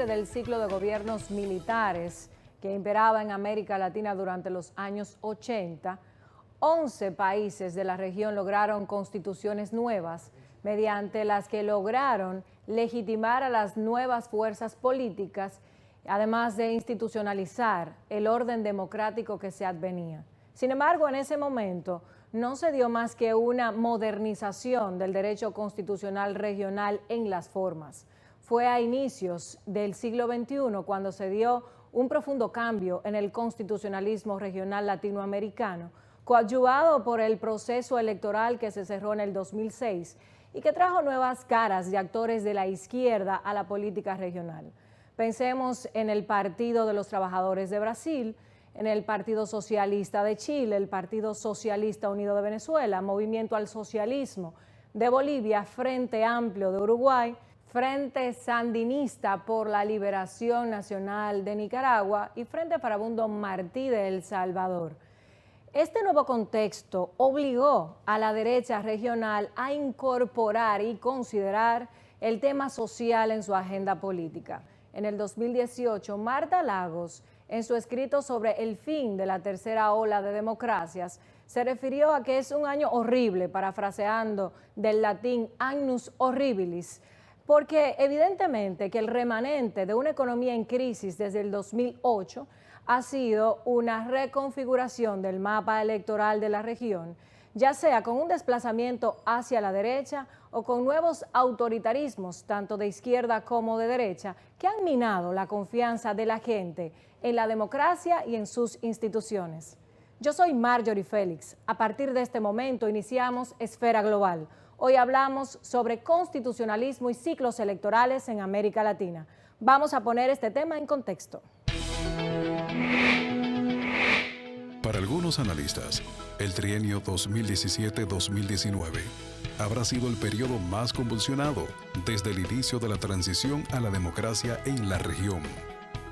cierre del ciclo de gobiernos militares que imperaba en América Latina durante los años 80, 11 países de la región lograron constituciones nuevas, mediante las que lograron legitimar a las nuevas fuerzas políticas, además de institucionalizar el orden democrático que se advenía. Sin embargo, en ese momento no se dio más que una modernización del derecho constitucional regional en las formas. Fue a inicios del siglo XXI cuando se dio un profundo cambio en el constitucionalismo regional latinoamericano, coadyuvado por el proceso electoral que se cerró en el 2006 y que trajo nuevas caras de actores de la izquierda a la política regional. Pensemos en el Partido de los Trabajadores de Brasil, en el Partido Socialista de Chile, el Partido Socialista Unido de Venezuela, Movimiento al Socialismo de Bolivia, Frente Amplio de Uruguay, Frente Sandinista por la Liberación Nacional de Nicaragua y Frente Farabundo Martí de El Salvador. Este nuevo contexto obligó a la derecha regional a incorporar y considerar el tema social en su agenda política. En el 2018, Marta Lagos, en su escrito sobre el fin de la tercera ola de democracias, se refirió a que es un año horrible, parafraseando del latín annus horribilis, porque evidentemente que el remanente de una economía en crisis desde el 2008 ha sido una reconfiguración del mapa electoral de la región, ya sea con un desplazamiento hacia la derecha o con nuevos autoritarismos, tanto de izquierda como de derecha, que han minado la confianza de la gente en la democracia y en sus instituciones. Yo soy Marjorie Félix. A partir de este momento iniciamos Esfera Global. Hoy hablamos sobre constitucionalismo y ciclos electorales en América Latina. Vamos a poner este tema en contexto. Para algunos analistas, el trienio 2017-2019 habrá sido el periodo más convulsionado desde el inicio de la transición a la democracia en la región.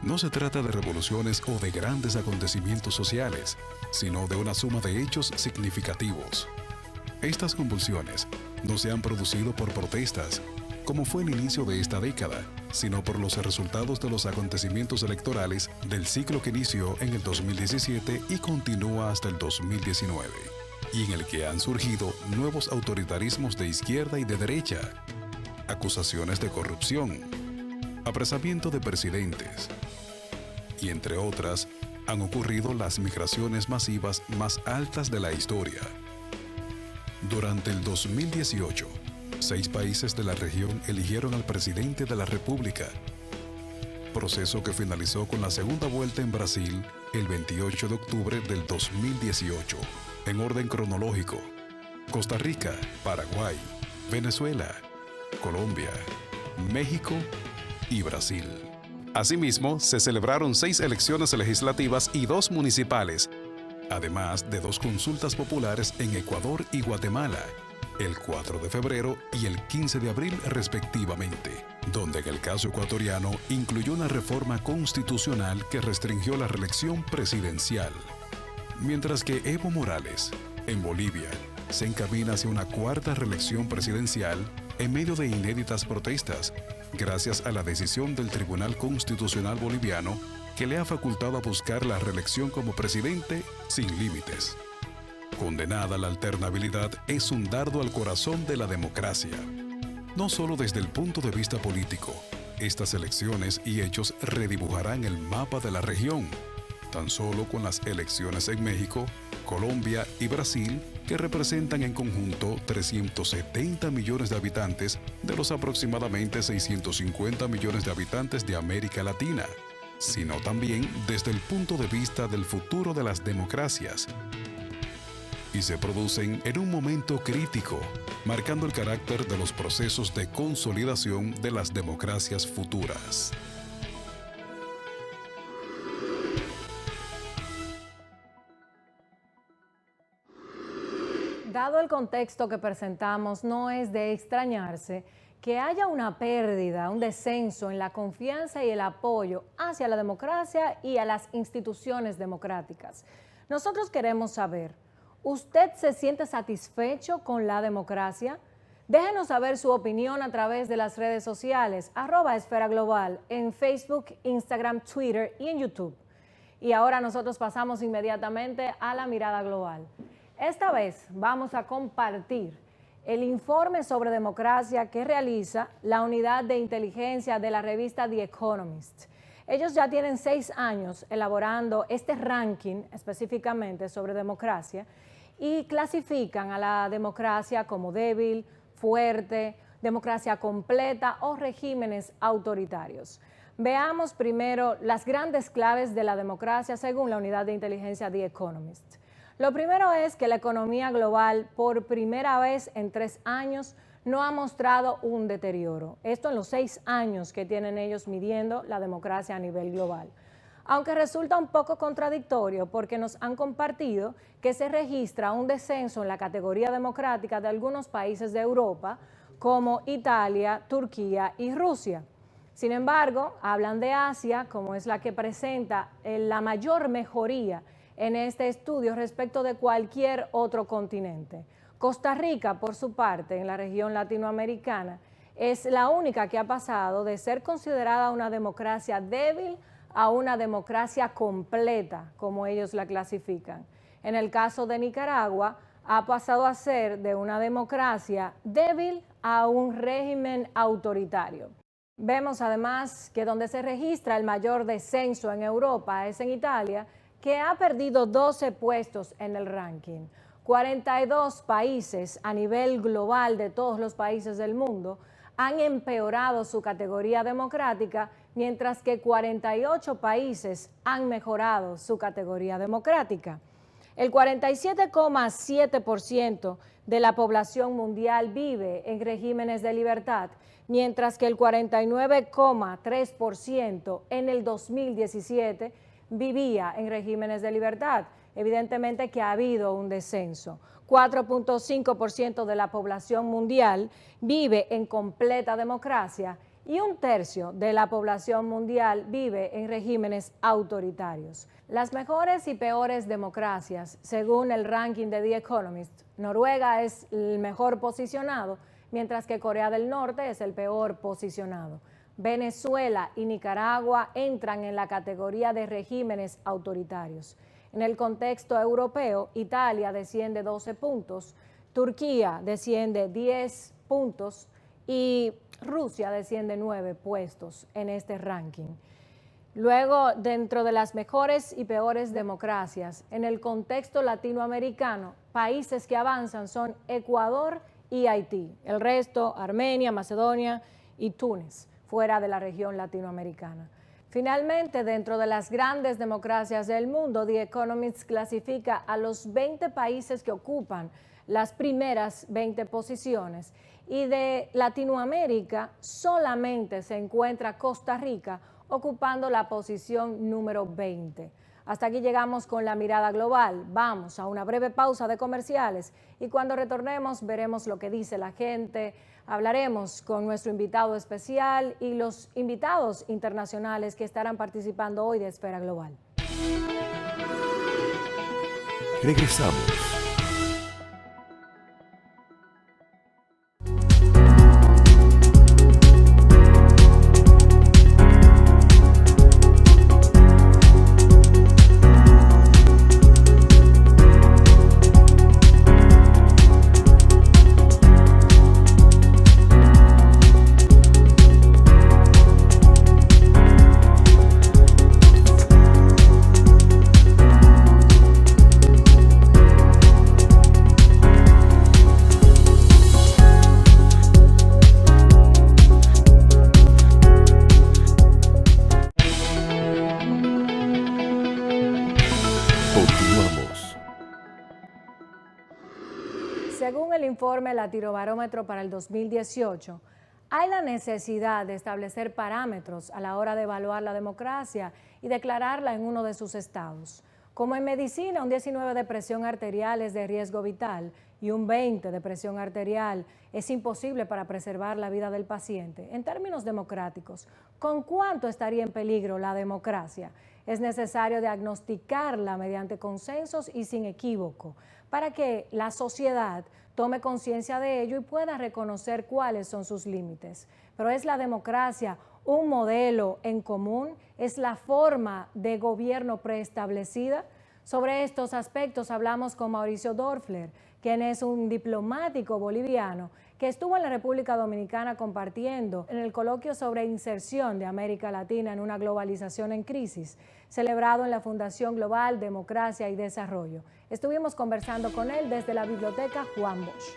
No se trata de revoluciones o de grandes acontecimientos sociales, sino de una suma de hechos significativos. Estas convulsiones no se han producido por protestas, como fue el inicio de esta década, sino por los resultados de los acontecimientos electorales del ciclo que inició en el 2017 y continúa hasta el 2019, y en el que han surgido nuevos autoritarismos de izquierda y de derecha, acusaciones de corrupción, apresamiento de presidentes, y entre otras, han ocurrido las migraciones masivas más altas de la historia. Durante el 2018, 6 países de la región eligieron al presidente de la República, proceso que finalizó con la segunda vuelta en Brasil el 28 de octubre del 2018, en orden cronológico: Costa Rica, Paraguay, Venezuela, Colombia, México y Brasil. Asimismo, se celebraron 6 elecciones legislativas y 2 municipales, además de 2 consultas populares en Ecuador y Guatemala, el 4 de febrero y el 15 de abril respectivamente, donde en el caso ecuatoriano incluyó una reforma constitucional que restringió la reelección presidencial. Mientras que Evo Morales, en Bolivia, se encamina hacia una 4ª reelección presidencial en medio de inéditas protestas, gracias a la decisión del Tribunal Constitucional Boliviano que le ha facultado a buscar la reelección como presidente sin límites. Condenada la alternabilidad es un dardo al corazón de la democracia. No solo desde el punto de vista político, estas elecciones y hechos redibujarán el mapa de la región, tan solo con las elecciones en México, Colombia y Brasil, que representan en conjunto 370 millones de habitantes de los aproximadamente 650 millones de habitantes de América Latina, sino también desde el punto de vista del futuro de las democracias, y se producen en un momento crítico, marcando el carácter de los procesos de consolidación de las democracias futuras. Dado el contexto que presentamos, no es de extrañarse que haya una pérdida, un descenso en la confianza y el apoyo hacia la democracia y a las instituciones democráticas. Nosotros queremos saber, ¿usted se siente satisfecho con la democracia? Déjenos saber su opinión a través de las redes sociales, @Esfera Global, en Facebook, Instagram, Twitter y en YouTube. Y ahora nosotros pasamos inmediatamente a la mirada global. Esta vez vamos a compartir el informe sobre democracia que realiza la unidad de inteligencia de la revista The Economist. Ellos ya tienen 6 años elaborando este ranking específicamente sobre democracia y clasifican a la democracia como débil, fuerte, democracia completa o regímenes autoritarios. Veamos primero las grandes claves de la democracia según la unidad de inteligencia The Economist. Lo primero es que la economía global por primera vez en 3 años no ha mostrado un deterioro. Esto en los 6 años que tienen ellos midiendo la democracia a nivel global. Aunque resulta un poco contradictorio porque nos han compartido que se registra un descenso en la categoría democrática de algunos países de Europa como Italia, Turquía y Rusia. Sin embargo, hablan de Asia como es la que presenta la mayor mejoría en este estudio respecto de cualquier otro continente. Costa Rica, por su parte, en la región latinoamericana, es la única que ha pasado de ser considerada una democracia débil a una democracia completa, como ellos la clasifican. En el caso de Nicaragua, ha pasado a ser de una democracia débil a un régimen autoritario. Vemos además que donde se registra el mayor descenso en Europa es en Italia, que ha perdido 12 puestos en el ranking. 42 países a nivel global de todos los países del mundo han empeorado su categoría democrática, mientras que 48 países han mejorado su categoría democrática. El 47,7% de la población mundial vive en regímenes de libertad, mientras que el 49,3% en el 2017 vivía en regímenes de libertad. Evidentemente que ha habido un descenso. 4,5% de la población mundial vive en completa democracia y 1/3 de la población mundial vive en regímenes autoritarios. Las mejores y peores democracias, según el ranking de The Economist, Noruega es el mejor posicionado, mientras que Corea del Norte es el peor posicionado. Venezuela y Nicaragua entran en la categoría de regímenes autoritarios. En el contexto europeo, Italia desciende 12 puntos, Turquía desciende 10 puntos y Rusia desciende 9 puestos en este ranking. Luego, dentro de las mejores y peores democracias, en el contexto latinoamericano, países que avanzan son Ecuador y Haití. El resto, Armenia, Macedonia y Túnez, fuera de la región latinoamericana. Finalmente, dentro de las grandes democracias del mundo, The Economist clasifica a los 20 países que ocupan las primeras 20 posiciones y de Latinoamérica solamente se encuentra Costa Rica ocupando la posición número 20. Hasta aquí llegamos con la mirada global. Vamos a una breve pausa de comerciales y cuando retornemos veremos lo que dice la gente, hablaremos con nuestro invitado especial y los invitados internacionales que estarán participando hoy de Esfera Global. Regresamos. Según el informe Latinobarómetro para el 2018, hay la necesidad de establecer parámetros a la hora de evaluar la democracia y declararla en uno de sus estados. Como en medicina, un 19 de presión arterial es de riesgo vital y un 20 de presión arterial es imposible para preservar la vida del paciente. En términos democráticos, ¿con cuánto estaría en peligro la democracia? Es necesario diagnosticarla mediante consensos y sin equívoco. para que la sociedad tome conciencia de ello y pueda reconocer cuáles son sus límites. Pero ¿es la democracia un modelo en común? ¿Es la forma de gobierno preestablecida? Sobre estos aspectos hablamos con Mauricio Dorfler, quien es un diplomático boliviano que estuvo en la República Dominicana compartiendo en el coloquio sobre inserción de América Latina en una globalización en crisis, celebrado en la Fundación Global Democracia y Desarrollo. Estuvimos conversando con él desde la Biblioteca Juan Bosch.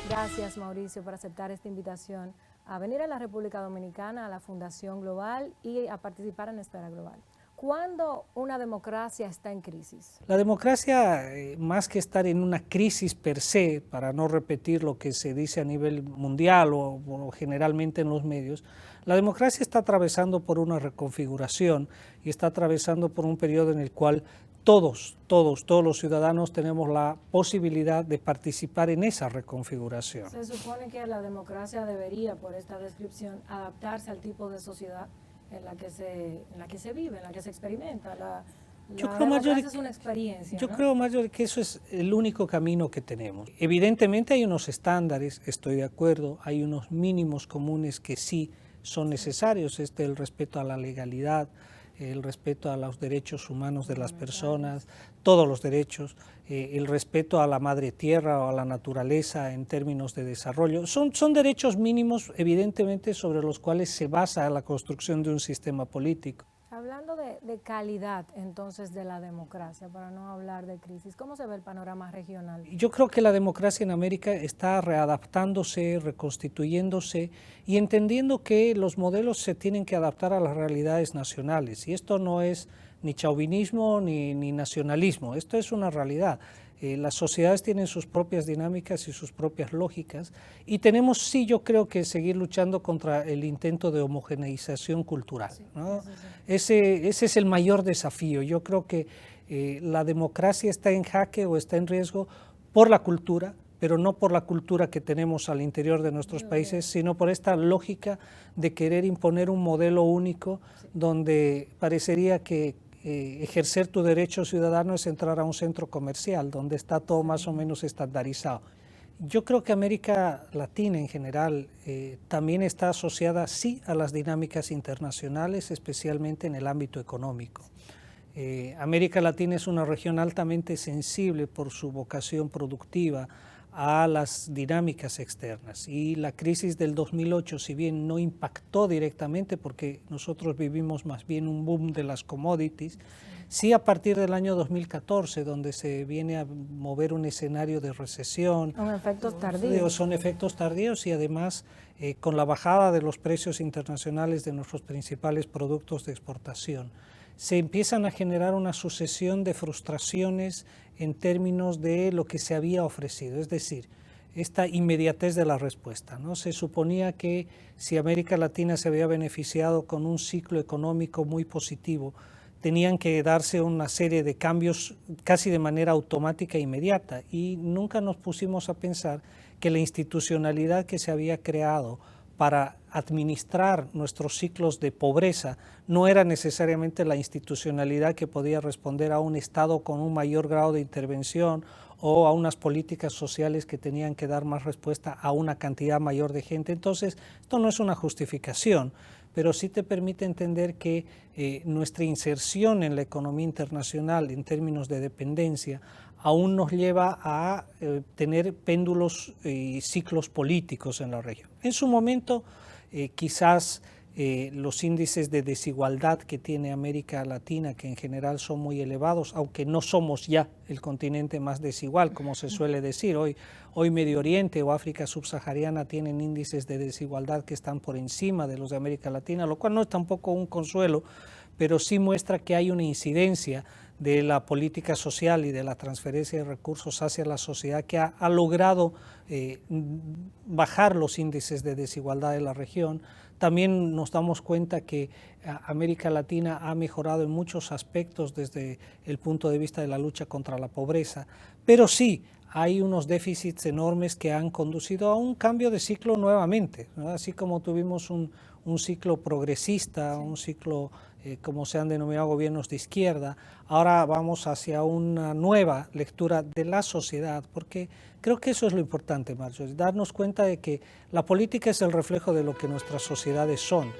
Gracias, Mauricio, por aceptar esta invitación a venir a la República Dominicana, a la Fundación Global y a participar en Esfera Global. ¿Cuándo una democracia está en crisis? La democracia, más que estar en una crisis per se, para no repetir lo que se dice a nivel mundial o generalmente en los medios, la democracia está atravesando por una reconfiguración y está atravesando por un periodo en el cual todos los ciudadanos tenemos la posibilidad de participar en esa reconfiguración. Se supone que la democracia debería, por esta descripción, adaptarse al tipo de sociedad en la que se vive, en la que se experimenta. La democracia es una experiencia, Yo ¿no? creo, Mayor, que eso es el único camino que tenemos. Evidentemente hay unos estándares, estoy de acuerdo, hay unos mínimos comunes que sí son necesarios, el respeto a la legalidad, el respeto a los derechos humanos de las personas, todos los derechos, el respeto a la madre tierra o a la naturaleza en términos de desarrollo. Son derechos mínimos, evidentemente, sobre los cuales se basa la construcción de un sistema político. Hablando de calidad, entonces, de la democracia, para no hablar de crisis, ¿cómo se ve el panorama regional? Yo creo que la democracia en América está readaptándose, reconstituyéndose y entendiendo que los modelos se tienen que adaptar a las realidades nacionales. Y esto no es ni chauvinismo ni nacionalismo, esto es una realidad. Las sociedades tienen sus propias dinámicas y sus propias lógicas y tenemos, sí, yo creo que seguir luchando contra el intento de homogeneización cultural, ¿no? Ese es el mayor desafío. Yo creo que la democracia está en jaque o está en riesgo por la cultura, pero no por la cultura que tenemos al interior de nuestros países, sino por esta lógica de querer imponer un modelo único donde parecería que ejercer tu derecho ciudadano es entrar a un centro comercial donde está todo más o menos estandarizado. Yo creo que América Latina en general también está asociada, sí, a las dinámicas internacionales, especialmente en el ámbito económico. América Latina es una región altamente sensible por su vocación productiva a las dinámicas externas y la crisis del 2008, si bien no impactó directamente porque nosotros vivimos más bien un boom de las commodities, sí a partir del año 2014 donde se viene a mover un escenario de recesión. Son efectos tardíos. Son efectos tardíos y además con la bajada de los precios internacionales de nuestros principales productos de exportación, se empiezan a generar una sucesión de frustraciones en términos de lo que se había ofrecido, es decir, esta inmediatez de la respuesta, ¿no? Se suponía que si América Latina se había beneficiado con un ciclo económico muy positivo, tenían que darse una serie de cambios casi de manera automática e inmediata y nunca nos pusimos a pensar que la institucionalidad que se había creado para administrar nuestros ciclos de pobreza no era necesariamente la institucionalidad que podía responder a un Estado con un mayor grado de intervención o a unas políticas sociales que tenían que dar más respuesta a una cantidad mayor de gente. Entonces, esto no es una justificación, pero sí te permite entender que nuestra inserción en la economía internacional en términos de dependencia aún nos lleva a tener péndulos y ciclos políticos en la región. En su momento, quizás los índices de desigualdad que tiene América Latina, que en general son muy elevados, aunque no somos ya el continente más desigual, como se suele decir. Hoy Medio Oriente o África subsahariana tienen índices de desigualdad que están por encima de los de América Latina, lo cual no es tampoco un consuelo, pero sí muestra que hay una incidencia de la política social y de la transferencia de recursos hacia la sociedad que ha logrado bajar los índices de desigualdad de la región. También nos damos cuenta que América Latina ha mejorado en muchos aspectos desde el punto de vista de la lucha contra la pobreza, pero sí hay unos déficits enormes que han conducido a un cambio de ciclo nuevamente, ¿no? Así como tuvimos un ciclo progresista, un ciclo como se han denominado gobiernos de izquierda. Ahora vamos hacia una nueva lectura de la sociedad, porque creo que eso es lo importante, Marjorie, darnos cuenta de que la política es el reflejo de lo que nuestras sociedades son.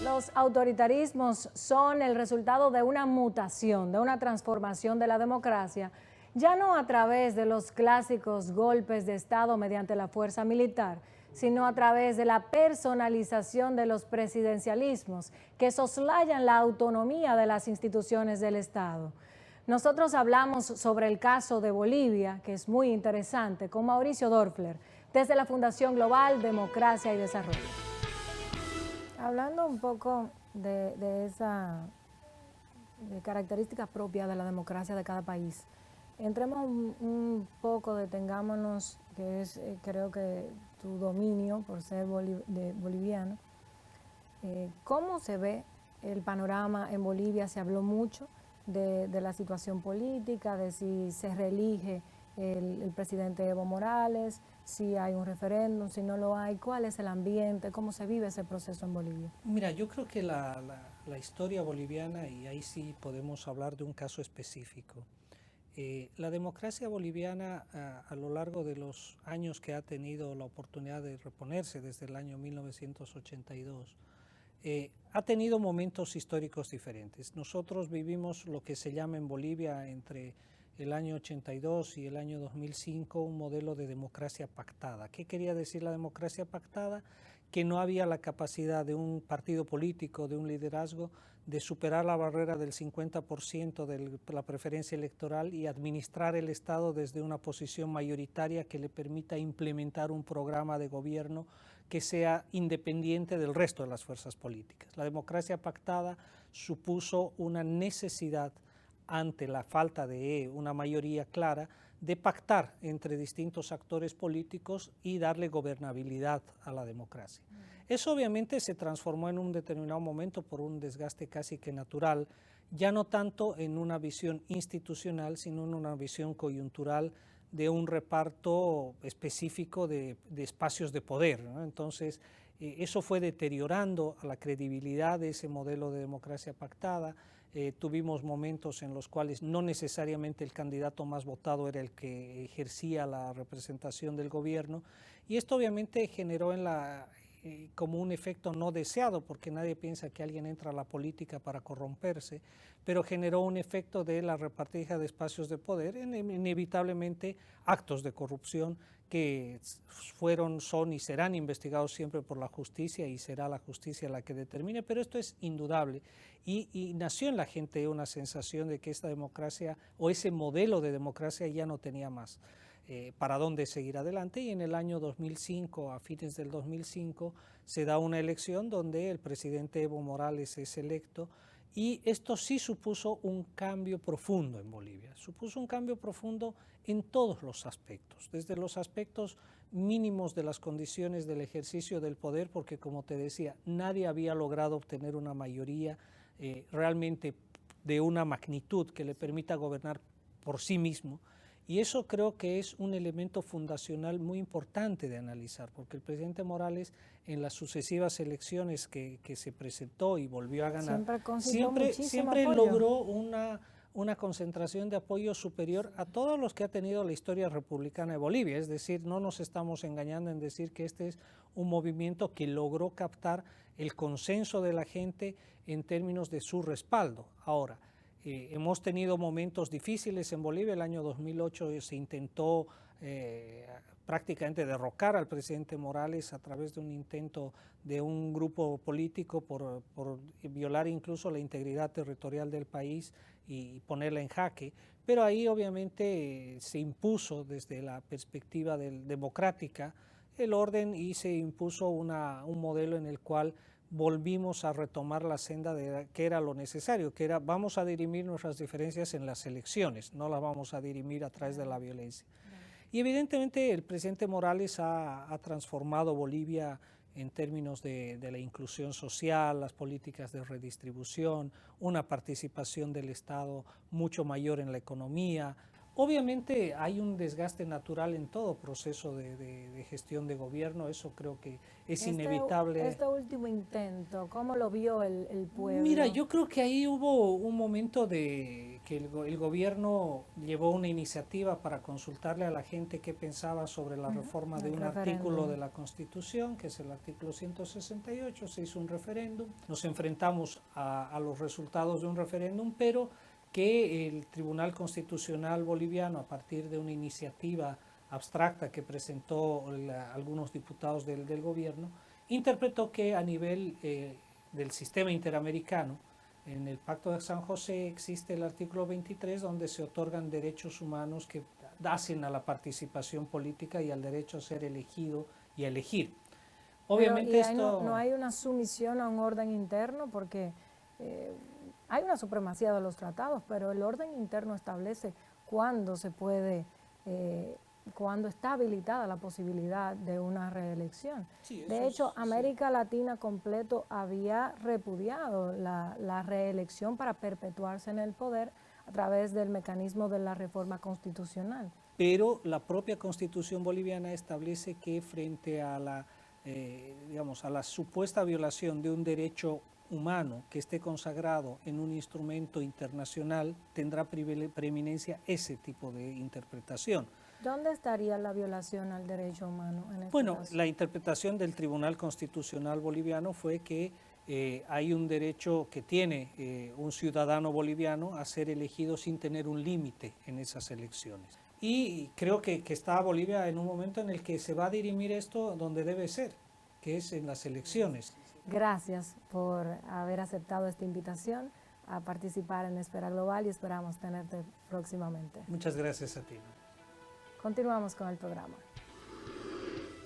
Los autoritarismos son el resultado de una mutación, de una transformación de la democracia, ya no a través de los clásicos golpes de Estado mediante la fuerza militar, sino a través de la personalización de los presidencialismos que soslayan la autonomía de las instituciones del Estado. Nosotros hablamos sobre el caso de Bolivia, que es muy interesante, con Mauricio Dorfler, desde la Fundación Global Democracia y Desarrollo. Hablando un poco de esa característica propia de la democracia de cada país, entremos un poco, detengámonos, que es creo que tu dominio por ser boliviano. ¿Cómo se ve el panorama en Bolivia? Se habló mucho de la situación política, de si se reelige el presidente Evo Morales, si hay un referéndum, si no lo hay, cuál es el ambiente, cómo se vive ese proceso en Bolivia. Mira, yo creo que la historia boliviana, y ahí sí podemos hablar de un caso específico, la democracia boliviana a lo largo de los años que ha tenido la oportunidad de reponerse desde el año 1982, ha tenido momentos históricos diferentes. Nosotros vivimos lo que se llama en Bolivia entre el año 82 y el año 2005 un modelo de democracia pactada. ¿Qué quería decir la democracia pactada? Que no había la capacidad de un partido político, de un liderazgo, de superar la barrera del 50% de la preferencia electoral y administrar el Estado desde una posición mayoritaria que le permita implementar un programa de gobierno que sea independiente del resto de las fuerzas políticas. La democracia pactada supuso una necesidad ante la falta de una mayoría clara de pactar entre distintos actores políticos y darle gobernabilidad a la democracia. Eso obviamente se transformó en un determinado momento por un desgaste casi que natural, ya no tanto en una visión institucional, sino en una visión coyuntural de un reparto específico de espacios de poder, ¿no? Entonces, eso fue deteriorando a la credibilidad de ese modelo de democracia pactada. Tuvimos momentos en los cuales no necesariamente el candidato más votado era el que ejercía la representación del gobierno, y esto obviamente generó como un efecto no deseado, porque nadie piensa que alguien entra a la política para corromperse, pero generó un efecto de la repartija de espacios de poder, inevitablemente actos de corrupción que son y serán investigados siempre por la justicia, y será la justicia la que determine, pero esto es indudable, y nació en la gente una sensación de que esta democracia o ese modelo de democracia ya no tenía más para dónde seguir adelante, y en el año 2005, a fines del 2005, se da una elección donde el presidente Evo Morales es electo, y esto sí supuso un cambio profundo en Bolivia, supuso un cambio profundo en todos los aspectos, desde los aspectos mínimos de las condiciones del ejercicio del poder, porque como te decía, nadie había logrado obtener una mayoría realmente de una magnitud que le permita gobernar por sí mismo. Y eso creo que es un elemento fundacional muy importante de analizar, porque el presidente Morales en las sucesivas elecciones que se presentó y volvió a ganar, siempre logró una concentración de apoyo superior a todos los que ha tenido la historia republicana de Bolivia. Es decir, no nos estamos engañando en decir que este es un movimiento que logró captar el consenso de la gente en términos de su respaldo. Ahora, hemos tenido momentos difíciles en Bolivia. El año 2008 se intentó prácticamente derrocar al presidente Morales a través de un intento de un grupo político por violar incluso la integridad territorial del país y ponerla en jaque. Pero ahí obviamente se impuso desde la perspectiva democrática el orden, y se impuso un modelo en el cual volvimos a retomar la senda que era lo necesario, que era vamos a dirimir nuestras diferencias en las elecciones, no las vamos a dirimir a través de la violencia. Y evidentemente el presidente Morales ha transformado Bolivia en términos de la inclusión social, las políticas de redistribución, una participación del Estado mucho mayor en la economía, Obviamente hay un desgaste natural en todo proceso de gestión de gobierno, eso creo que es inevitable. Este último intento, ¿cómo lo vio el pueblo? Mira, yo creo que ahí hubo un momento de que el gobierno llevó una iniciativa para consultarle a la gente qué pensaba sobre la reforma de un artículo de la Constitución, que es el artículo 168, se hizo un referéndum, nos enfrentamos a los resultados de un referéndum, pero que el Tribunal Constitucional Boliviano, a partir de una iniciativa abstracta que presentó algunos diputados del gobierno, interpretó que a nivel del sistema interamericano, en el Pacto de San José existe el artículo 23 donde se otorgan derechos humanos que hacen a la participación política y al derecho a ser elegido y a elegir. Obviamente esto... No hay una sumisión a un orden interno porque... hay una supremacía de los tratados, pero el orden interno establece cuándo se puede, cuándo está habilitada la posibilidad de una reelección. Sí, de hecho, América Latina completo había repudiado la reelección para perpetuarse en el poder a través del mecanismo de la reforma constitucional. Pero la propia Constitución boliviana establece que frente a la, digamos, a la supuesta violación de un derecho humano que esté consagrado en un instrumento internacional, tendrá preeminencia ese tipo de interpretación. ¿Dónde estaría la violación al derecho humano en este Bueno, caso? la interpretación del Tribunal Constitucional Boliviano fue que hay un derecho que tiene un ciudadano boliviano a ser elegido sin tener un límite en esas elecciones. Y creo que está Bolivia en un momento en el que se va a dirimir esto donde debe ser, que es en las elecciones. Gracias por haber aceptado esta invitación a participar en Esfera Global y esperamos tenerte próximamente. Muchas gracias a ti. Continuamos con el programa.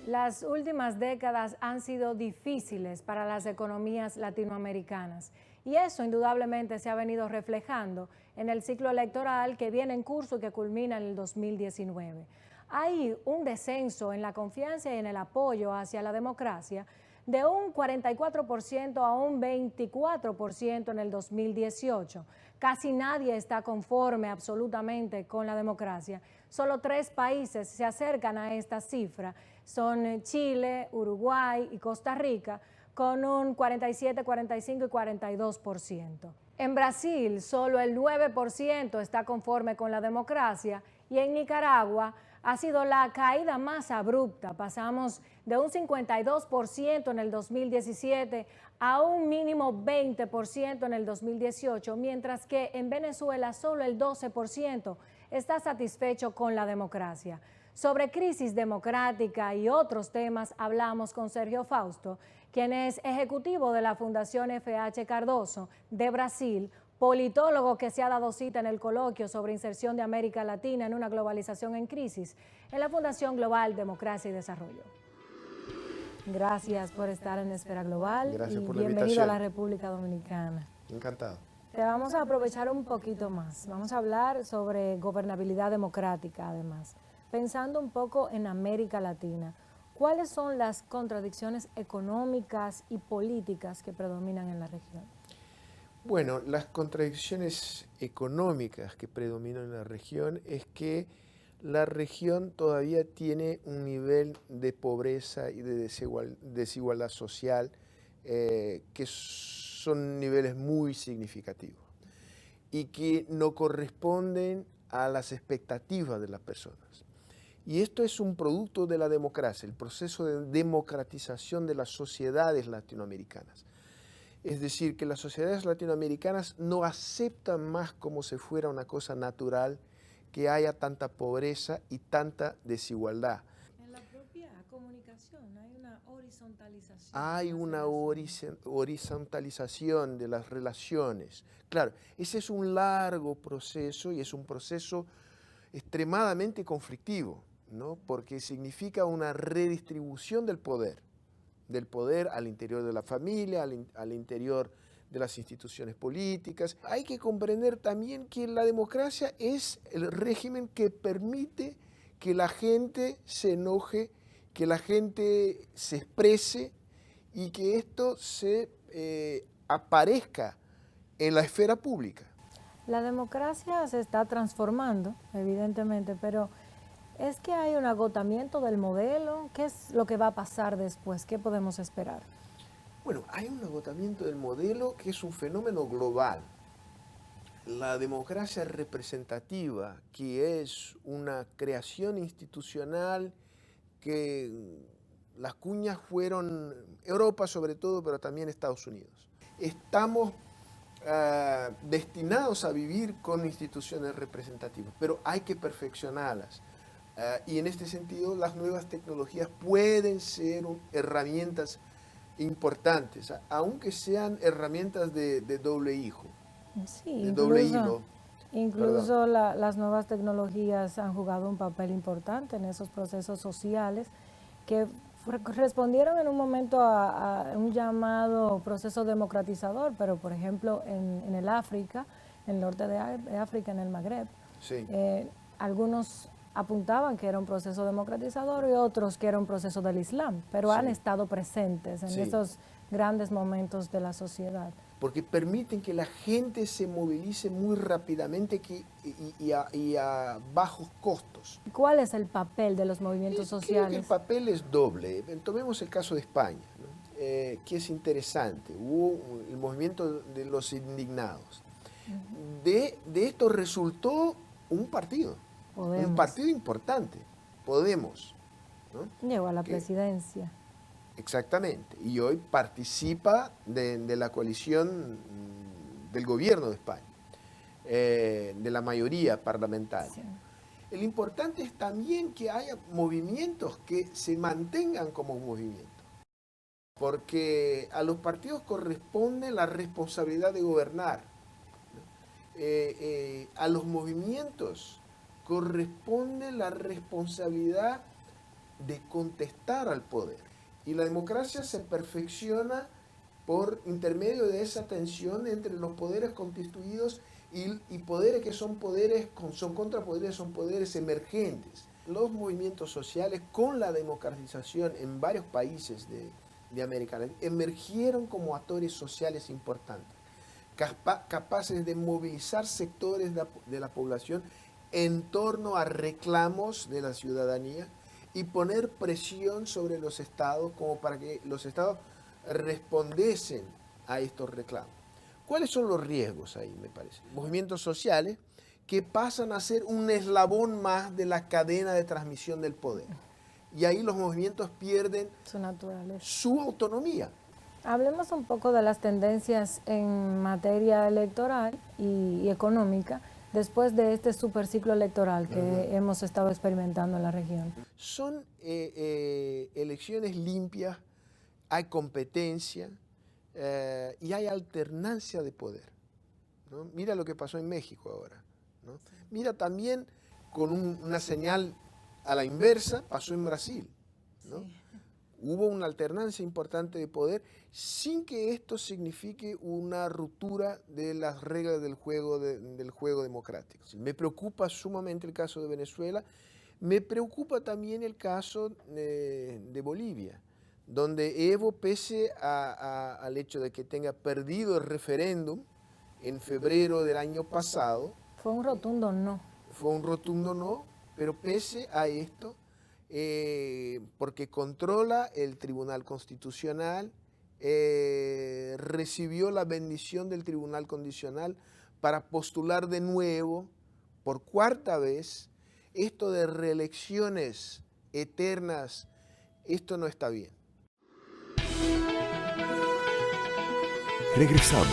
Las últimas décadas han sido difíciles para las economías latinoamericanas y eso indudablemente se ha venido reflejando en el ciclo electoral que viene en curso y que culmina en el 2019. Hay un descenso en la confianza y en el apoyo hacia la democracia de un 44% a un 24% en el 2018. Casi nadie está conforme absolutamente con la democracia. Solo 3 países se acercan a esta cifra. Son Chile, Uruguay y Costa Rica, con un 47, 45 y 42%. En Brasil, solo el 9% está conforme con la democracia y en Nicaragua ha sido la caída más abrupta. Pasamos de un 52% en el 2017 a un mínimo 20% en el 2018, mientras que en Venezuela solo el 12% está satisfecho con la democracia. Sobre crisis democrática y otros temas hablamos con Sergio Fausto, quien es ejecutivo de la Fundación F.H. Cardoso de Brasil, politólogo que se ha dado cita en el coloquio sobre inserción de América Latina en una globalización en crisis en la Fundación Global Democracia y Desarrollo. Gracias por estar en Esfera Global. Gracias por la bienvenido invitación. a la República Dominicana. Encantado. Te vamos a aprovechar un poquito más. Vamos a hablar sobre gobernabilidad democrática, además. Pensando un poco en América Latina, ¿cuáles son las contradicciones económicas y políticas que predominan en la región? Bueno, las contradicciones económicas que predominan en la región es que la región todavía tiene un nivel de pobreza y de desigualdad social que son niveles muy significativos y que no corresponden a las expectativas de las personas. Y esto es un producto de la democracia, el proceso de democratización de las sociedades latinoamericanas. Es decir, que las sociedades latinoamericanas no aceptan más como si fuera una cosa natural que haya tanta pobreza y tanta desigualdad. En la propia comunicación hay una horizontalización. Hay una horizontalización de las relaciones. Claro, ese es un largo proceso y es un proceso extremadamente conflictivo, ¿no? Porque significa una redistribución del poder al interior de la familia, al interior de las instituciones políticas. Hay que comprender también que la democracia es el régimen que permite que la gente se enoje, que la gente se exprese y que esto se aparezca en la esfera pública. La democracia se está transformando, evidentemente, pero ¿es que hay un agotamiento del modelo? ¿Qué es lo que va a pasar después? ¿Qué podemos esperar? Bueno, hay un agotamiento del modelo que es un fenómeno global. La democracia representativa, que es una creación institucional que las cuñas fueron Europa sobre todo, pero también Estados Unidos. Estamos destinados a vivir con instituciones representativas, pero hay que perfeccionarlas. Y en este sentido, las nuevas tecnologías pueden ser herramientas importantes, aunque sean herramientas de doble hijo, Sí, de doble hilo. incluso las nuevas tecnologías han jugado un papel importante en esos procesos sociales que respondieron en un momento a un llamado proceso democratizador, pero por ejemplo en el África, en el norte de África, en el Magreb, Sí. algunos apuntaban que era un proceso democratizador y otros que era un proceso del Islam, pero han Sí. estado presentes en Sí. esos grandes momentos de la sociedad. Porque permiten que la gente se movilice muy rápidamente y a bajos costos. ¿Cuál es el papel de los movimientos Creo que sociales? el papel es doble. Tomemos el caso de España, ¿no? Que es interesante. Hubo el movimiento de los indignados. De esto resultó un partido importante, Podemos, ¿no? Llegó a la que- presidencia. Exactamente. Y hoy participa de la coalición del gobierno de España, de la mayoría parlamentaria. Sí. El importante es también que haya movimientos que se mantengan como movimientos. Porque a los partidos corresponde la responsabilidad de gobernar. A los movimientos corresponde la responsabilidad de contestar al poder. Y la democracia se perfecciona por intermedio de esa tensión entre los poderes constituidos y poderes que son contrapoderes, son poderes emergentes. Los movimientos sociales, con la democratización en varios países de América Latina, emergieron como actores sociales importantes, capaces de movilizar sectores de la población en torno a reclamos de la ciudadanía y poner presión sobre los estados como para que los estados respondiesen a estos reclamos. ¿Cuáles son los riesgos ahí, me parece? Movimientos sociales que pasan a ser un eslabón más de la cadena de transmisión del poder. Y ahí los movimientos pierden Su naturaleza. su autonomía. Hablemos un poco de las tendencias en materia electoral y económica después de este superciclo electoral que hemos estado experimentando en la región. Son elecciones limpias, hay competencia y hay alternancia de poder, ¿no? Mira lo que pasó en México ahora, ¿no? Mira también con una señal a la inversa, pasó en Brasil, ¿no? Sí. Hubo una alternancia importante de poder sin que esto signifique una ruptura de las reglas del juego democrático. Me preocupa sumamente el caso de Venezuela, me preocupa también el caso de Bolivia, donde Evo, pese al hecho de que tenga perdido el referéndum en febrero del año pasado. Fue un rotundo no. Fue un rotundo no, pero pese a esto, porque controla el Tribunal Constitucional, recibió la bendición del Tribunal Constitucional para postular de nuevo, por cuarta vez. Esto de reelecciones eternas, esto no está bien. Regresamos.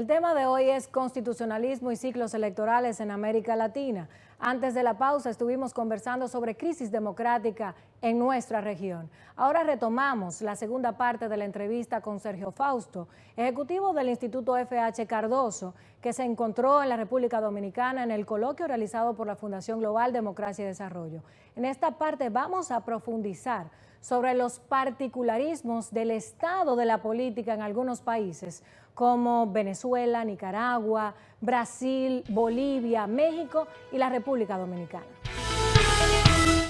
El tema de hoy es constitucionalismo y ciclos electorales en América Latina. Antes de la pausa estuvimos conversando sobre crisis democrática en nuestra región. Ahora retomamos la segunda parte de la entrevista con Sergio Fausto, ejecutivo del Instituto F.H. Cardoso, que se encontró en la República Dominicana en el coloquio realizado por la Fundación Global Democracia y Desarrollo. En esta parte vamos a profundizar sobre los particularismos del estado de la política en algunos países, como Venezuela, Nicaragua, Brasil, Bolivia, México y la República Dominicana.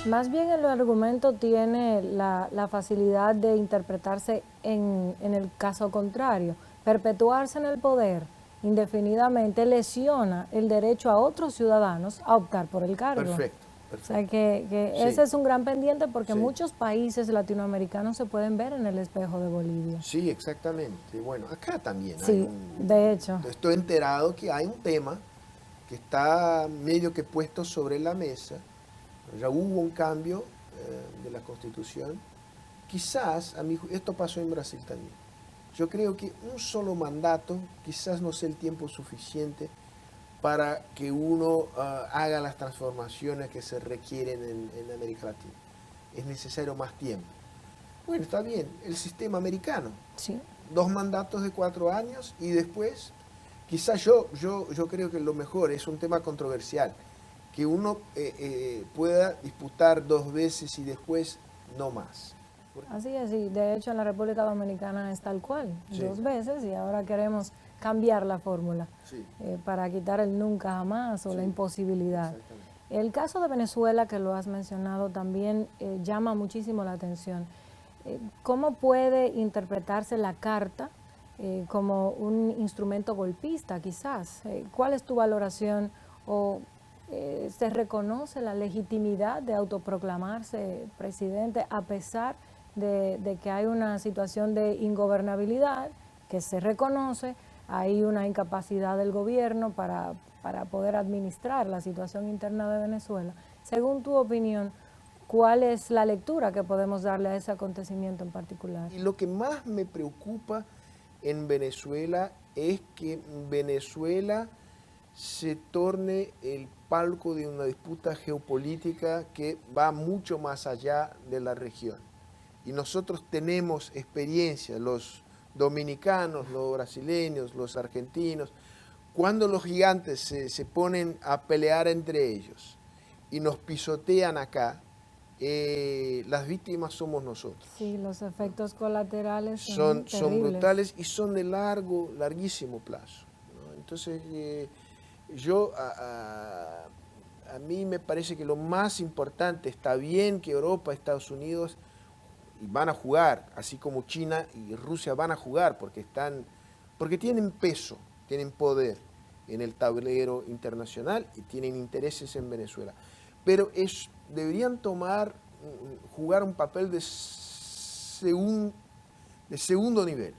Más bien el argumento tiene la facilidad de interpretarse en el caso contrario. Perpetuarse en el poder indefinidamente lesiona el derecho a otros ciudadanos a optar por el cargo. Perfecto. O sea que sí, ese es un gran pendiente porque sí, muchos países latinoamericanos se pueden ver en el espejo de Bolivia. Sí, exactamente. Bueno, acá también sí, de hecho. Estoy enterado que hay un tema que está medio que puesto sobre la mesa. Ya hubo un cambio de la Constitución. Quizás, esto pasó en Brasil también. Yo creo que un solo mandato quizás no sea el tiempo suficiente para que uno haga las transformaciones que se requieren en América Latina. Es necesario más tiempo. Bueno, está bien, el sistema americano. Sí. 2 mandatos de 4 años y después, quizás yo creo que lo mejor, es un tema controversial, que uno pueda disputar 2 veces y después no más. Así es, y de hecho en la República Dominicana es tal cual, sí, 2 veces, y ahora queremos cambiar la fórmula, sí, para quitar el nunca jamás o sí, la imposibilidad. El caso de Venezuela, que lo has mencionado, también llama muchísimo la atención. ¿Cómo puede interpretarse la Carta como un instrumento golpista, quizás? ¿Cuál es tu valoración? ¿O se reconoce la legitimidad de autoproclamarse presidente a pesar de que hay una situación de ingobernabilidad que se reconoce? Hay una incapacidad del gobierno para poder administrar la situación interna de Venezuela. Según tu opinión, ¿cuál es la lectura que podemos darle a ese acontecimiento en particular? Y lo que más me preocupa en Venezuela es que Venezuela se torne el palco de una disputa geopolítica que va mucho más allá de la región. Y nosotros tenemos experiencia, los dominicanos, los brasileños, los argentinos, cuando los gigantes se ponen a pelear entre ellos y nos pisotean acá, las víctimas somos nosotros. Sí, los efectos colaterales son brutales y son de larguísimo plazo, ¿no? Entonces, a mí me parece que lo más importante, está bien que Europa, Estados Unidos van a jugar, así como China y Rusia van a jugar, porque tienen peso, tienen poder en el tablero internacional y tienen intereses en Venezuela. Pero deberían jugar un papel de segundo nivel,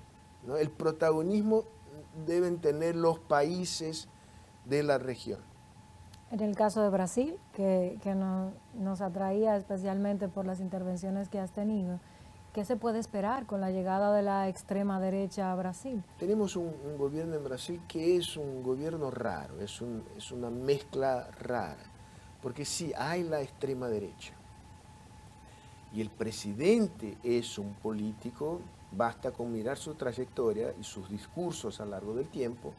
¿no? El protagonismo deben tener los países de la región. En el caso de Brasil, que nos atraía especialmente por las intervenciones que has tenido, ¿qué se puede esperar con la llegada de la extrema derecha a Brasil? Tenemos un gobierno en Brasil que es un gobierno raro, es una mezcla rara, porque sí, hay la extrema derecha. Y el presidente es un político, basta con mirar su trayectoria y sus discursos a lo largo del tiempo,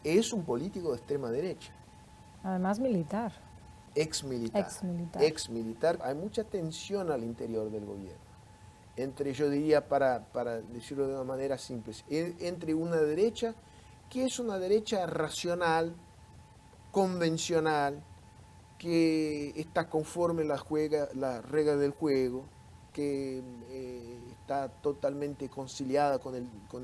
es un político de extrema derecha. Además militar. Ex-militar. Hay mucha tensión al interior del gobierno. Yo diría, para decirlo de una manera simple, entre una derecha que es una derecha racional, convencional, que está conforme las reglas del juego, que está totalmente conciliada con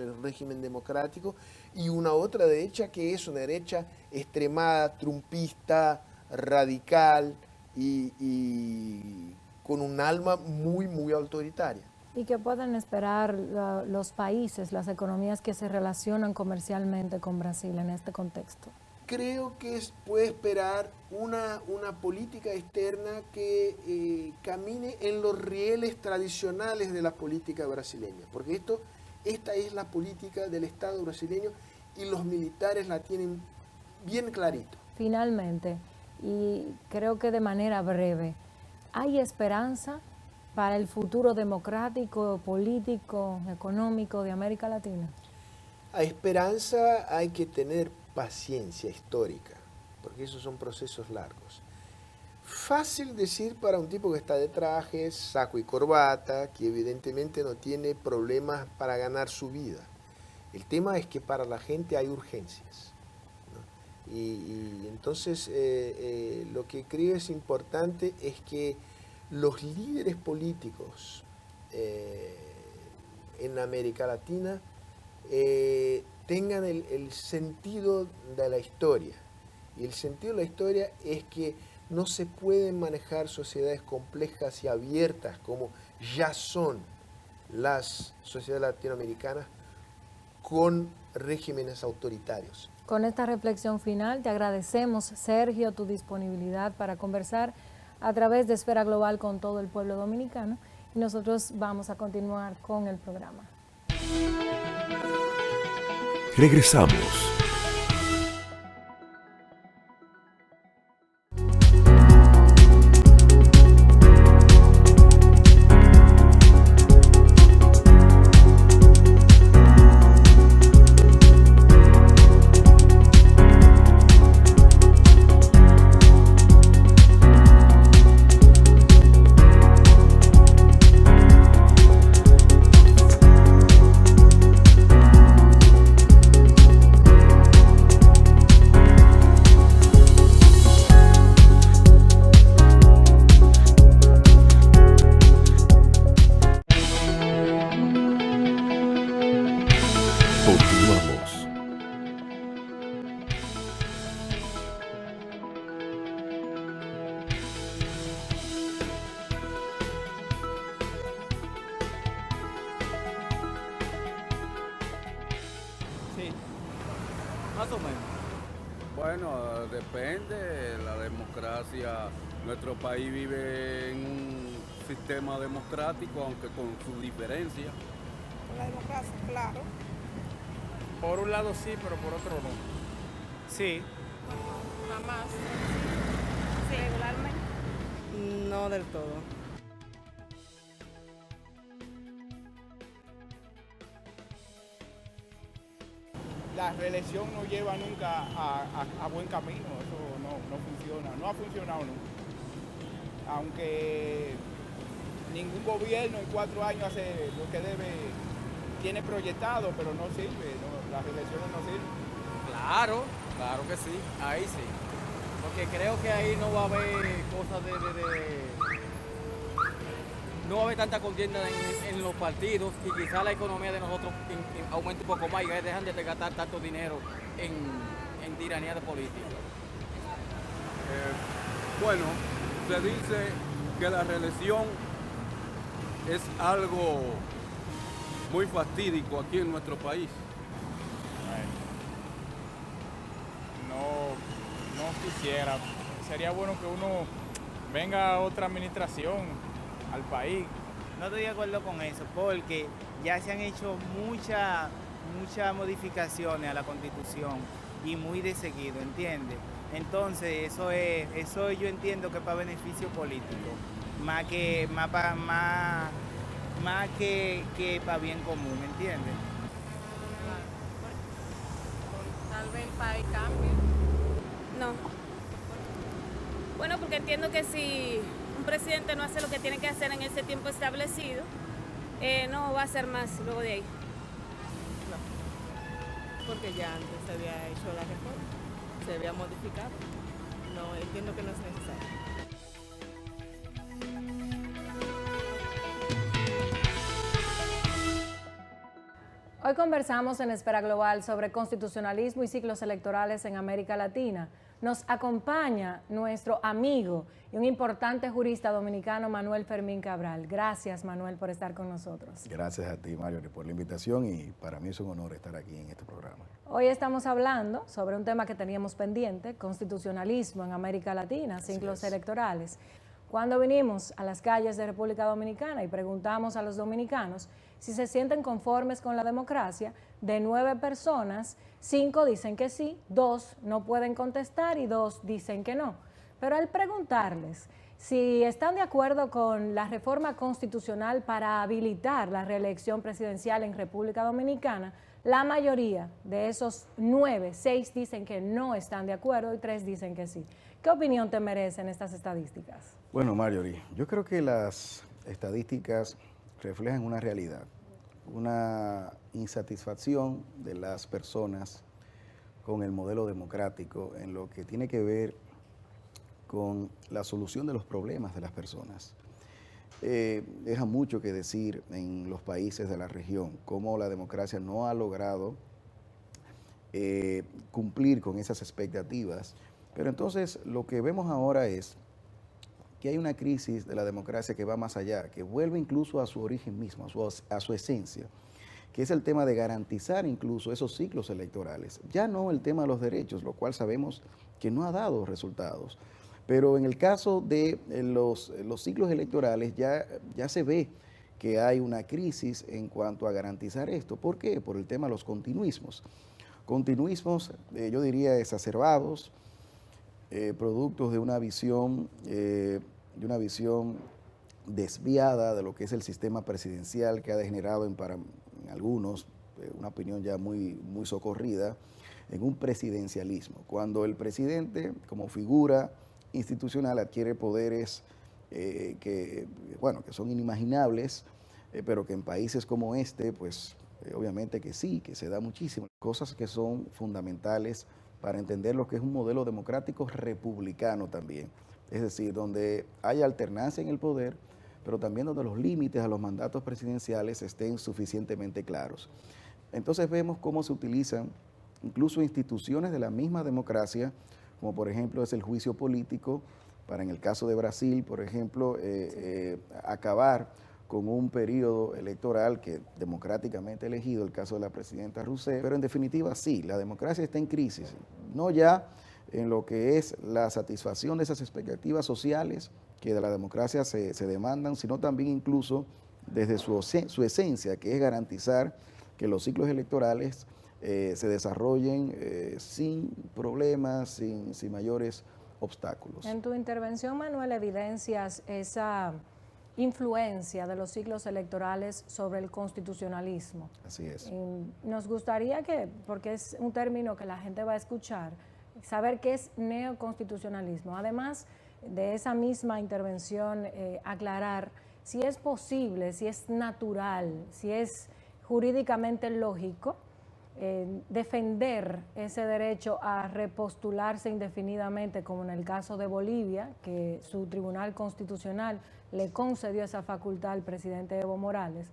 el régimen democrático, y una otra derecha que es una derecha extremada, trumpista, radical y con un alma muy, muy autoritaria. ¿Y qué pueden esperar los países, las economías que se relacionan comercialmente con Brasil en este contexto? Creo que puede esperar una política externa que camine en los rieles tradicionales de la política brasileña, porque esta es la política del Estado brasileño y los militares la tienen bien clarito. Finalmente, y creo que de manera breve, ¿hay esperanza para el futuro democrático, político, económico de América Latina? A esperanza hay que tener paciencia histórica, porque esos son procesos largos. Fácil decir para un tipo que está de traje, saco y corbata, que evidentemente no tiene problemas para ganar su vida. El tema es que para la gente hay urgencias, ¿no? Y entonces lo que creo es importante es que los líderes políticos en América Latina tengan el sentido de la historia. Y el sentido de la historia es que no se pueden manejar sociedades complejas y abiertas como ya son las sociedades latinoamericanas con regímenes autoritarios. Con esta reflexión final, te agradecemos, Sergio, tu disponibilidad para conversar a través de Esfera Global con todo el pueblo dominicano. Y nosotros vamos a continuar con el programa. Regresamos. Continuamos. Sí, más o menos. Bueno, depende, la democracia, nuestro país vive en un sistema democrático, aunque con su diferencia. La democracia, claro. Por un lado sí, pero por otro no. Sí. Jamás. Sí. Regularmente. No del todo. La reelección no lleva nunca a buen camino, eso no funciona, no ha funcionado nunca. Aunque ningún gobierno en 4 años hace lo que tiene proyectado, pero no sirve, las reelecciones no sirven. Claro, claro que sí, ahí sí. Porque creo que ahí no va a haber cosas no va a haber tanta contienda en los partidos y quizá la economía de nosotros aumente un poco más y dejan de gastar tanto dinero en tiranía de política. Bueno, se dice que la reelección es algo muy fatídico aquí en nuestro país. No quisiera. Sería bueno que uno venga a otra administración al país. No estoy de acuerdo con eso, porque ya se han hecho muchas modificaciones a la Constitución y muy de seguido, ¿entiendes? Entonces, eso yo entiendo que es para beneficio político, más que para bien común, ¿entiendes? Tal vez el país cambie. No. Bueno, porque entiendo que si un presidente no hace lo que tiene que hacer en ese tiempo establecido, no va a hacer más luego de ahí. No. Porque ya antes se había hecho la reforma, se había modificado. No, entiendo que no es necesario. Hoy conversamos en Esfera Global sobre constitucionalismo y ciclos electorales en América Latina. Nos acompaña nuestro amigo y un importante jurista dominicano, Manuel Fermín Cabral. Gracias, Manuel, por estar con nosotros. Gracias a ti, Mario, por la invitación y para mí es un honor estar aquí en este programa. Hoy estamos hablando sobre un tema que teníamos pendiente, constitucionalismo en América Latina, ciclos electorales. Cuando vinimos a las calles de República Dominicana y preguntamos a los dominicanos si se sienten conformes con la democracia, de 9 personas, 5 dicen que sí, 2 no pueden contestar y 2 dicen que no. Pero al preguntarles si están de acuerdo con la reforma constitucional para habilitar la reelección presidencial en República Dominicana, la mayoría de esos 9, 6 dicen que no están de acuerdo y 3 dicen que sí. ¿Qué opinión te merecen estas estadísticas? Bueno, Marjorie, yo creo que las estadísticas reflejan una realidad, una insatisfacción de las personas con el modelo democrático en lo que tiene que ver con la solución de los problemas de las personas. Deja mucho que decir en los países de la región, cómo la democracia no ha logrado cumplir con esas expectativas. Pero entonces lo que vemos ahora es que hay una crisis de la democracia que va más allá, que vuelve incluso a su origen mismo, a su esencia, que es el tema de garantizar incluso esos ciclos electorales. Ya no el tema de los derechos, lo cual sabemos que no ha dado resultados. Pero en el caso de los ciclos electorales ya se ve que hay una crisis en cuanto a garantizar esto. ¿Por qué? Por el tema de los continuismos. Continuismos, yo diría, exacerbados, productos de una visión desviada de lo que es el sistema presidencial, que ha degenerado en algunos, una opinión ya muy socorrida, en un presidencialismo. Cuando el presidente, como figura institucional, adquiere poderes que son inimaginables, pero que en países como este, pues obviamente que sí, que se da muchísimo. Cosas que son fundamentales para entender lo que es un modelo democrático republicano también. Es decir, donde haya alternancia en el poder, pero también donde los límites a los mandatos presidenciales estén suficientemente claros. Entonces vemos cómo se utilizan incluso instituciones de la misma democracia, como por ejemplo es el juicio político, para en el caso de Brasil, por ejemplo, acabar con un periodo electoral que democráticamente elegido, el caso de la presidenta Rousseff, pero en definitiva sí, la democracia está en crisis, no ya en lo que es la satisfacción de esas expectativas sociales que de la democracia se demandan, sino también incluso desde su esencia, que es garantizar que los ciclos electorales se desarrollen sin problemas, sin mayores obstáculos. En tu intervención, Manuel, evidencias esa influencia de los ciclos electorales sobre el constitucionalismo. Así es. Nos gustaría que, porque es un término que la gente va a escuchar, saber qué es neoconstitucionalismo. Además de esa misma intervención, aclarar si es posible, si es natural, si es jurídicamente lógico defender ese derecho a repostularse indefinidamente, como en el caso de Bolivia, que su Tribunal Constitucional le concedió esa facultad al presidente Evo Morales,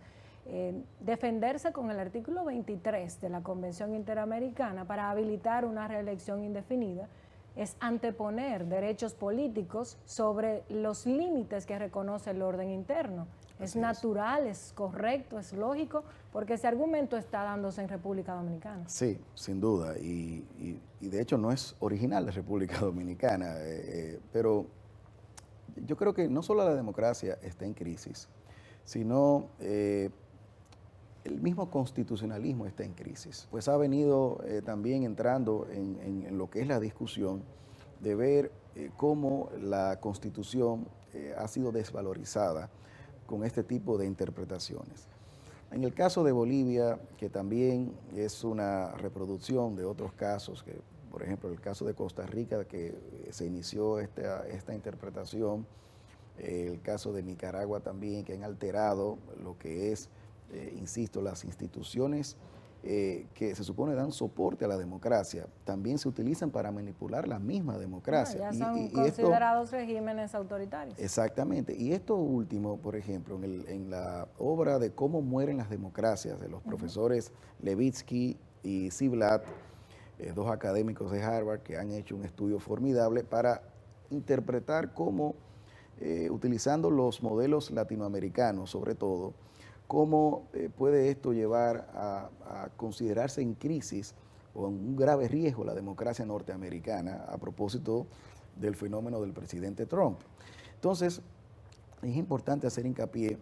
defenderse con el artículo 23 de la Convención Interamericana para habilitar una reelección indefinida, es anteponer derechos políticos sobre los límites que reconoce el orden interno. Es natural, es correcto, es lógico, porque ese argumento está dándose en República Dominicana. Sí, sin duda, y de hecho no es original de República Dominicana, pero yo creo que no solo la democracia está en crisis, sino el mismo constitucionalismo está en crisis. Pues ha venido también entrando en lo que es la discusión de ver cómo la Constitución ha sido desvalorizada con este tipo de interpretaciones. En el caso de Bolivia, que también es una reproducción de otros casos, que por ejemplo el caso de Costa Rica, que se inició esta interpretación, el caso de Nicaragua también, que han alterado lo que es, insisto, las instituciones que se supone dan soporte a la democracia, también se utilizan para manipular la misma democracia. Ya son considerados regímenes autoritarios. Exactamente. Y esto último, por ejemplo, en la obra de Cómo mueren las democracias, de los profesores Levitsky y Ziblatt, dos académicos de Harvard que han hecho un estudio formidable para interpretar cómo, utilizando los modelos latinoamericanos sobre todo, cómo puede esto llevar a considerarse en crisis o en un grave riesgo la democracia norteamericana a propósito del fenómeno del presidente Trump. Entonces, es importante hacer hincapié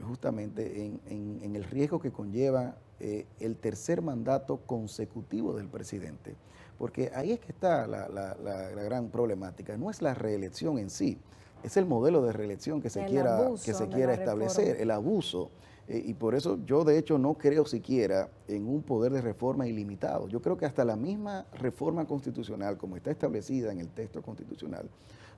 justamente en el riesgo que conlleva el tercer mandato consecutivo del presidente, porque ahí es que está la gran problemática. No es la reelección en sí, es el modelo de reelección que se quiera establecer, el abuso. Y por eso yo de hecho no creo siquiera en un poder de reforma ilimitado. Yo creo que hasta la misma reforma constitucional, como está establecida en el texto constitucional,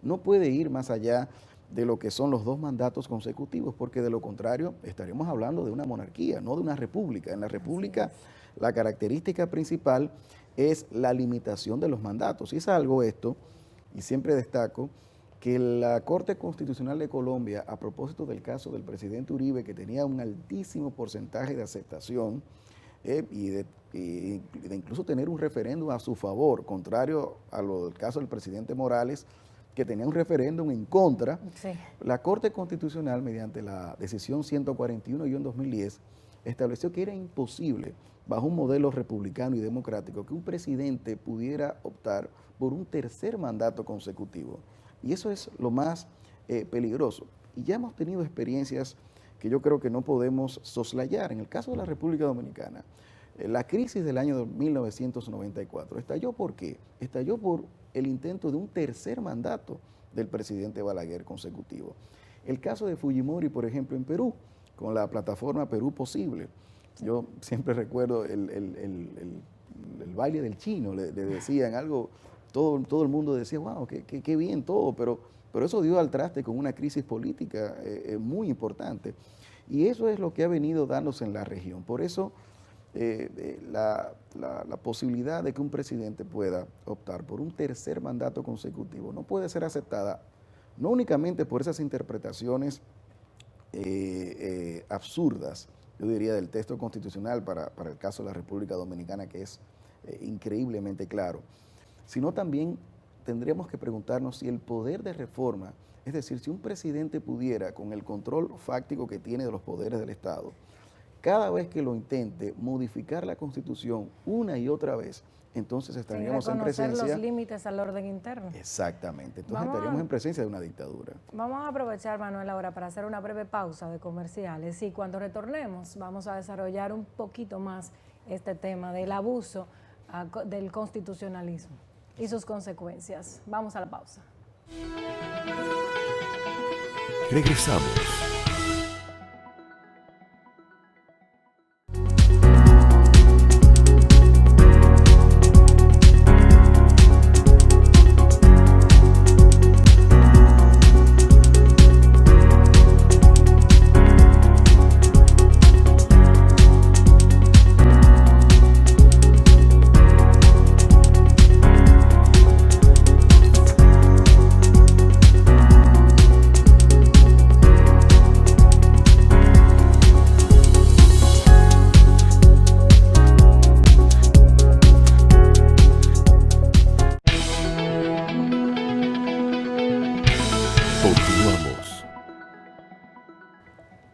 no puede ir más allá de lo que son los 2 mandatos consecutivos, porque de lo contrario estaremos hablando de una monarquía, no de una república. En la república la característica principal es la limitación de los mandatos. Y es algo esto, y siempre destaco, que la Corte Constitucional de Colombia, a propósito del caso del presidente Uribe, que tenía un altísimo porcentaje de aceptación y de incluso tener un referéndum a su favor, contrario a lo del caso del presidente Morales, que tenía un referéndum en contra, la Corte Constitucional, mediante la decisión 141-2010, estableció que era imposible, bajo un modelo republicano y democrático, que un presidente pudiera optar por un tercer mandato consecutivo. Y eso es lo más peligroso. Y ya hemos tenido experiencias que yo creo que no podemos soslayar. En el caso de la República Dominicana, la crisis del año 1994 estalló ¿por qué? Estalló por el intento de un tercer mandato del presidente Balaguer consecutivo. El caso de Fujimori, por ejemplo, en Perú, con la plataforma Perú Posible. Yo siempre recuerdo el baile del chino, le decían algo. Todo el mundo decía, wow, qué bien todo, pero eso dio al traste con una crisis política muy importante. Y eso es lo que ha venido dándose en la región. Por eso la posibilidad de que un presidente pueda optar por un tercer mandato consecutivo no puede ser aceptada, no únicamente por esas interpretaciones absurdas, yo diría, del texto constitucional para el caso de la República Dominicana, que es increíblemente claro, sino también tendríamos que preguntarnos si el poder de reforma, es decir, si un presidente pudiera, con el control fáctico que tiene de los poderes del Estado, cada vez que lo intente modificar la Constitución una y otra vez, entonces estaríamos en presencia... los límites al orden interno. Exactamente, entonces estaríamos en presencia de una dictadura. Vamos a aprovechar, Manuel, ahora para hacer una breve pausa de comerciales y cuando retornemos vamos a desarrollar un poquito más este tema del abuso del constitucionalismo y sus consecuencias. Vamos a la pausa. Regresamos.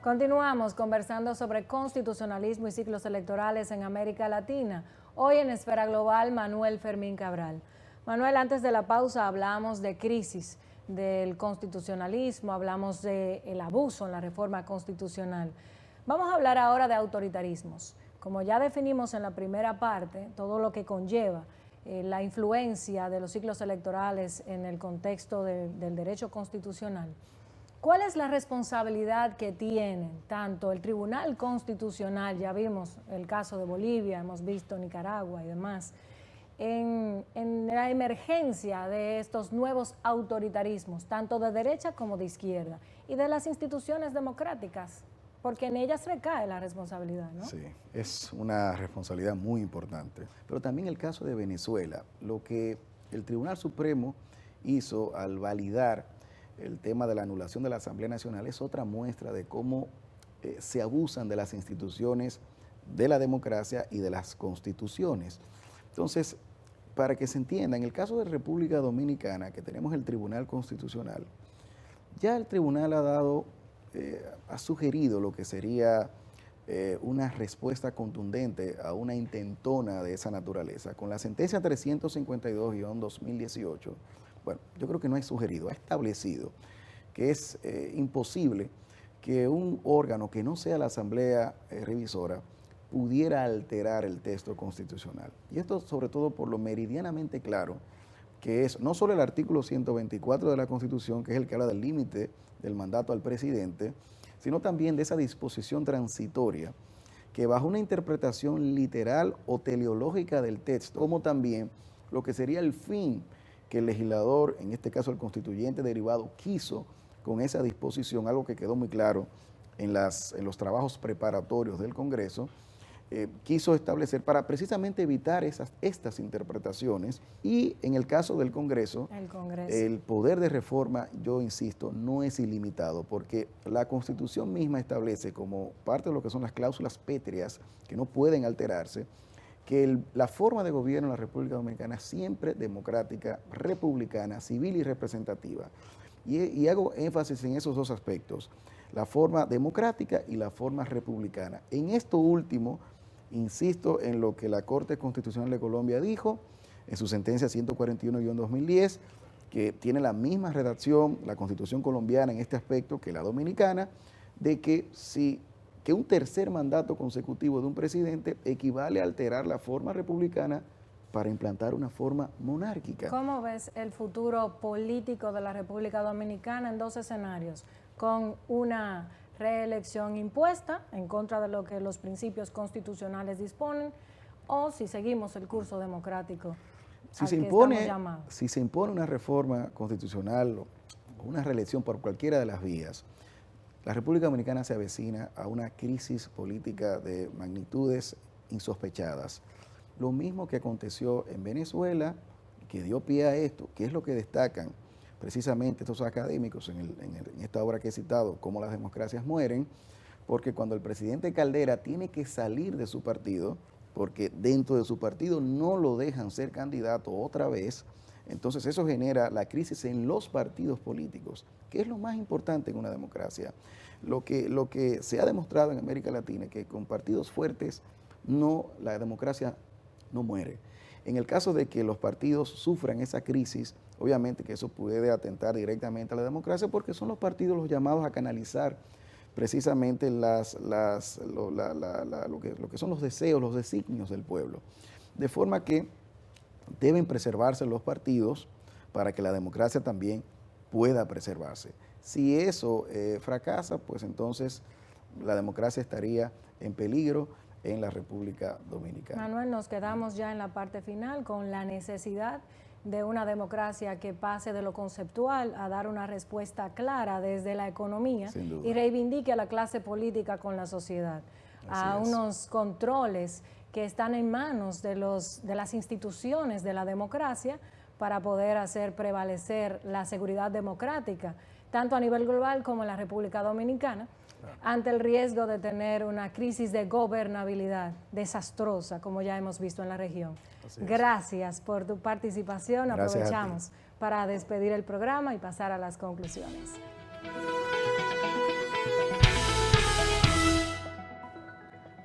Continuamos conversando sobre constitucionalismo y ciclos electorales en América Latina. Hoy en Esfera Global, Manuel Fermín Cabral. Manuel, antes de la pausa hablamos de crisis del constitucionalismo, hablamos del abuso en la reforma constitucional. Vamos a hablar ahora de autoritarismos. Como ya definimos en la primera parte, todo lo que conlleva la influencia de los ciclos electorales en el contexto del derecho constitucional. ¿Cuál es la responsabilidad que tienen tanto el Tribunal Constitucional, ya vimos el caso de Bolivia, hemos visto Nicaragua y demás, en la emergencia de estos nuevos autoritarismos, tanto de derecha como de izquierda, y de las instituciones democráticas? Porque en ellas recae la responsabilidad, ¿no? Sí, es una responsabilidad muy importante. Pero también el caso de Venezuela, lo que el Tribunal Supremo hizo al validar el tema de la anulación de la Asamblea Nacional es otra muestra de cómo se abusan de las instituciones de la democracia y de las constituciones. Entonces, para que se entienda, en el caso de República Dominicana, que tenemos el Tribunal Constitucional, ya el tribunal ha sugerido lo que sería una respuesta contundente a una intentona de esa naturaleza. Con la sentencia 352-2018, bueno, yo creo que no ha sugerido, ha establecido que es imposible que un órgano que no sea la Asamblea Revisora pudiera alterar el texto constitucional. Y esto sobre todo por lo meridianamente claro que es no solo el artículo 124 de la Constitución, que es el que habla del límite del mandato al presidente, sino también de esa disposición transitoria que bajo una interpretación literal o teleológica del texto, como también lo que sería el fin que el legislador, en este caso el constituyente derivado, quiso con esa disposición, algo que quedó muy claro en los trabajos preparatorios del Congreso, quiso establecer para precisamente evitar estas interpretaciones. Y en el caso del Congreso, el poder de reforma, yo insisto, no es ilimitado, porque la Constitución misma establece como parte de lo que son las cláusulas pétreas que no pueden alterarse, que la forma de gobierno en la República Dominicana es siempre democrática, republicana, civil y representativa. Y hago énfasis en esos dos aspectos, la forma democrática y la forma republicana. En esto último, insisto en lo que la Corte Constitucional de Colombia dijo en su sentencia 141-2010, que tiene la misma redacción la Constitución colombiana en este aspecto que la dominicana, de que que un tercer mandato consecutivo de un presidente equivale a alterar la forma republicana para implantar una forma monárquica. ¿Cómo ves el futuro político de la República Dominicana en dos escenarios? Con una reelección impuesta en contra de lo que los principios constitucionales disponen, o si seguimos el curso democrático si se impone una reforma constitucional o una reelección por cualquiera de las vías, la República Dominicana se avecina a una crisis política de magnitudes insospechadas. Lo mismo que aconteció en Venezuela, que dio pie a esto, que es lo que destacan precisamente estos académicos en esta obra que he citado, Cómo las democracias mueren, porque cuando el presidente Caldera tiene que salir de su partido, porque dentro de su partido no lo dejan ser candidato otra vez, entonces eso genera la crisis en los partidos políticos, que es lo más importante en una democracia. Lo que se ha demostrado en América Latina es que con partidos fuertes la democracia no muere. En el caso de que los partidos sufran esa crisis, obviamente que eso puede atentar directamente a la democracia, porque son los partidos los llamados a canalizar precisamente lo que son los deseos, los designios del pueblo. De forma que deben preservarse los partidos para que la democracia también pueda preservarse. Si eso fracasa, pues entonces la democracia estaría en peligro en la República Dominicana. Manuel, nos quedamos ya en la parte final con la necesidad de una democracia que pase de lo conceptual a dar una respuesta clara desde la economía y reivindique a la clase política con la sociedad, unos controles que están en manos de las instituciones de la democracia para poder hacer prevalecer la seguridad democrática, tanto a nivel global como en la República Dominicana, ante el riesgo de tener una crisis de gobernabilidad desastrosa, como ya hemos visto en la región. Gracias por tu participación. Aprovechamos para despedir el programa y pasar a las conclusiones.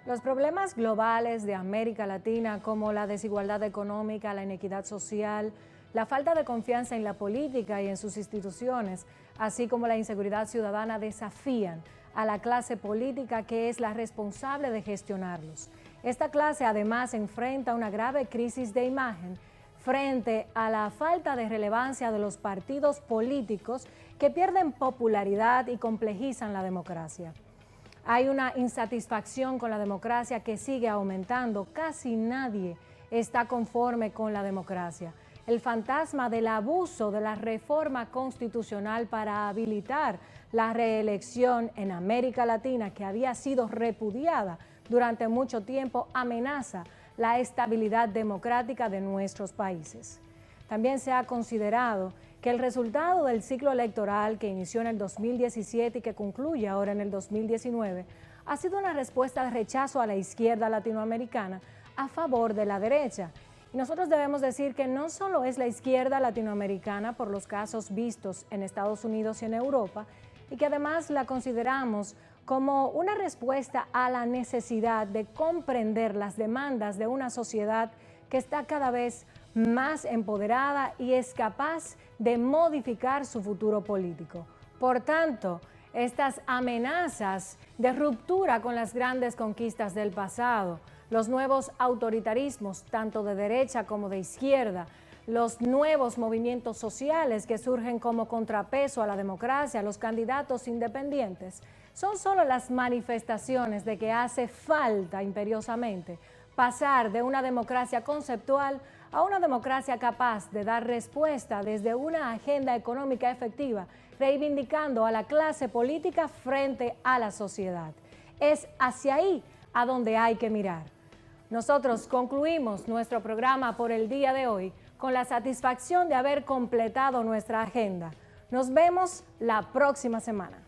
Los problemas globales de América Latina, como la desigualdad económica, la inequidad social, la falta de confianza en la política y en sus instituciones, así como la inseguridad ciudadana, desafían a la clase política, que es la responsable de gestionarlos. Esta clase además enfrenta una grave crisis de imagen frente a la falta de relevancia de los partidos políticos, que pierden popularidad y complejizan la democracia. Hay una insatisfacción con la democracia que sigue aumentando. Casi nadie está conforme con la democracia. El fantasma del abuso de la reforma constitucional para habilitar la reelección en América Latina, que había sido repudiada durante mucho tiempo, amenaza la estabilidad democrática de nuestros países. También se ha considerado que el resultado del ciclo electoral que inició en el 2017 y que concluye ahora en el 2019 ha sido una respuesta de rechazo a la izquierda latinoamericana a favor de la derecha. Y nosotros debemos decir que no solo es la izquierda latinoamericana por los casos vistos en Estados Unidos y en Europa, y que además la consideramos como una respuesta a la necesidad de comprender las demandas de una sociedad que está cada vez más empoderada y es capaz de modificar su futuro político. Por tanto, estas amenazas de ruptura con las grandes conquistas del pasado, los nuevos autoritarismos, tanto de derecha como de izquierda, los nuevos movimientos sociales que surgen como contrapeso a la democracia, los candidatos independientes, son solo las manifestaciones de que hace falta imperiosamente pasar de una democracia conceptual a una democracia capaz de dar respuesta desde una agenda económica efectiva, reivindicando a la clase política frente a la sociedad. Es hacia ahí a donde hay que mirar. Nosotros concluimos nuestro programa por el día de hoy con la satisfacción de haber completado nuestra agenda. Nos vemos la próxima semana.